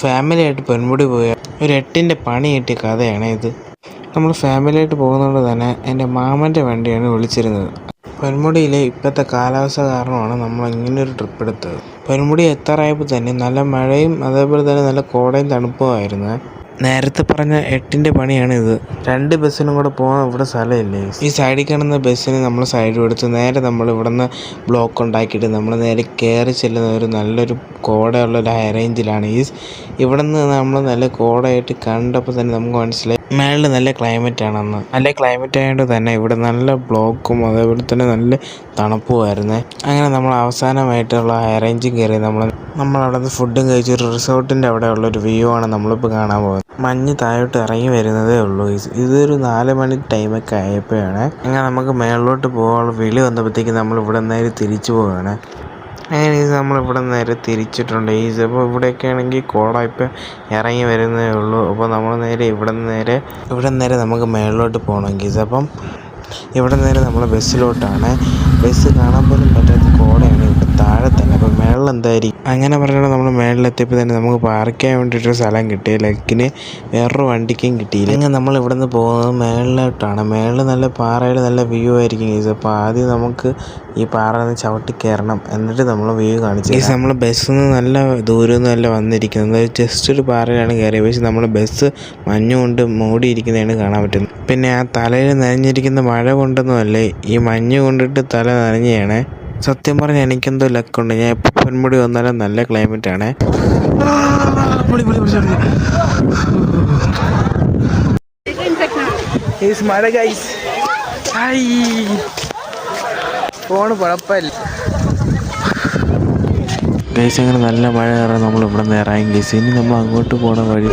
ഫാമിലിയായിട്ട് പൊന്മുടി പോയ ഒരു 8ൻ്റെ പണി കിട്ടിയ കഥയാണ് ഇത്. നമ്മൾ ഫാമിലിയായിട്ട് പോകുന്നതുകൊണ്ട് തന്നെ എൻ്റെ മാമൻ്റെ വണ്ടിയാണ് വിളിച്ചിരുന്നത്. പൊന്മുടിയിലെ ഇപ്പോഴത്തെ കാലാവസ്ഥ കാരണമാണ് നമ്മൾ ഇങ്ങനൊരു ട്രിപ്പ് എടുത്തത്. പൊന്മുടി എത്താറായപ്പോൾ തന്നെ നല്ല മഴയും അതേപോലെ തന്നെ നല്ല കോടയും തണുപ്പുമായിരുന്നു. നേരത്തെ പറഞ്ഞ 8ൻ്റെ പണിയാണിത്. 2 ബസ്സിനും കൂടെ പോകാൻ ഇവിടെ സ്ഥലമില്ലേ. ഈ സൈഡിൽ കാണുന്ന ബസ്സിന് നമ്മൾ സൈഡ് കൊടുത്ത് നേരെ നമ്മൾ ഇവിടെ നിന്ന് ബ്ലോക്ക് ഉണ്ടാക്കിയിട്ട് നമ്മൾ നേരെ കയറി ചെല്ലുന്ന ഒരു നല്ലൊരു കോടയുള്ളൊരു ഹൈ റേഞ്ചിലാണ്. ഇവിടെ നിന്ന് നമ്മൾ നല്ല കോടയായിട്ട് കണ്ടപ്പോൾ തന്നെ നമുക്ക് മനസ്സിലായി മേളിൽ നല്ല ക്ലൈമറ്റ് ആണെന്ന്. നല്ല ക്ലൈമറ്റ് ആയതുകൊണ്ട് തന്നെ ഇവിടെ നല്ല ബ്ലോക്കും അതേപോലെ തന്നെ നല്ല തണുപ്പുമായിരുന്നു. അങ്ങനെ നമ്മൾ അവസാനമായിട്ടുള്ള ഹൈ റേഞ്ചിൽ കയറി നമ്മളവിടെ നിന്ന് ഫുഡും കഴിച്ച് ഒരു റിസോർട്ടിൻ്റെ അവിടെ ഉള്ളൊരു വ്യൂ ആണ് നമ്മളിപ്പോൾ കാണാൻ പോകുന്നത്. മഞ്ഞ് താഴോട്ട് ഇറങ്ങി വരുന്നതേ ഉള്ളൂ. ഇതൊരു 4 മണി ടൈമൊക്കെ ആയപ്പോഴാണ്. അങ്ങനെ നമുക്ക് മേളിലോട്ട് പോകാനുള്ള വിളി വന്നപ്പോഴത്തേക്ക് നമ്മൾ ഇവിടെ നേരെ തിരിച്ചു പോവുകയാണ്. അങ്ങനെ നമ്മൾ ഇവിടെ നേരെ തിരിച്ചിട്ടുണ്ട്. അപ്പോൾ ഇവിടെയൊക്കെ ആണെങ്കിൽ കോട ഇപ്പം ഇറങ്ങി വരുന്നതേ ഉള്ളൂ. അപ്പോൾ നമ്മൾ നേരെ ഇവിടെ നേരെ നമുക്ക് മേളിലോട്ട് പോകണം. അപ്പം ഇവിടെ നേരെ നമ്മൾ ബസ്സിലോട്ടാണ്. ബസ് കാണാൻ പോലും പറ്റാത്ത കോടയാണ് ഇവിടെ താഴെ തന്നെ. അപ്പോൾ മേളിൽ എന്തായിരിക്കും അങ്ങനെ പറഞ്ഞാൽ നമ്മൾ മേളിലെത്തിയപ്പോൾ തന്നെ നമുക്ക് പാർക്ക് ചെയ്യാൻ വേണ്ടിയിട്ടൊരു സ്ഥലം കിട്ടി. ലക്കിന് വേറൊരു വണ്ടിക്കും കിട്ടിയില്ല. അങ്ങനെ നമ്മൾ ഇവിടെ നിന്ന് പോകുന്നത് മേളിലോട്ടാണ്. മേളിൽ നല്ല പാറയിൽ നല്ല വ്യൂ ആയിരിക്കും. അപ്പോൾ ആദ്യം നമുക്ക് ഈ പാറ നിന്ന് ചവിട്ടി കയറണം, എന്നിട്ട് നമ്മൾ വ്യൂ കാണിച്ചു. നമ്മൾ ബസ്സിൽ നിന്ന് നല്ല ദൂരം നല്ല വന്നിരിക്കുന്നത് ജസ്റ്റ് ഒരു പാറയിലാണ് കയറിയത്. പക്ഷേ നമ്മൾ ബസ് മഞ്ഞുകൊണ്ട് മൂടിയിരിക്കുന്നതാണ് കാണാൻ പറ്റുന്നത്. പിന്നെ ആ തലയിൽ നനഞ്ഞിരിക്കുന്ന മഴ കൊണ്ടൊന്നുമല്ലേ, ഈ മഞ്ഞ് കൊണ്ടിട്ട് തല നനഞ്ഞതാണ്. സത്യം പറഞ്ഞാൽ എനിക്കെന്തോ ലക്കുണ്ട്. ഞാൻ എപ്പോൾ പൊന്മുടി വന്നാലും നല്ല ക്ലൈമറ്റാണ്. ഫോണ് കുഴപ്പമില്ല ഗൈസ്. അങ്ങനെ നല്ല മഴ കാരണം നമ്മൾ ഇവിടെ നിന്ന് ഇറങ്ങി ഗൈസ്. ഇനി നമ്മൾ അങ്ങോട്ട് പോകണ വഴി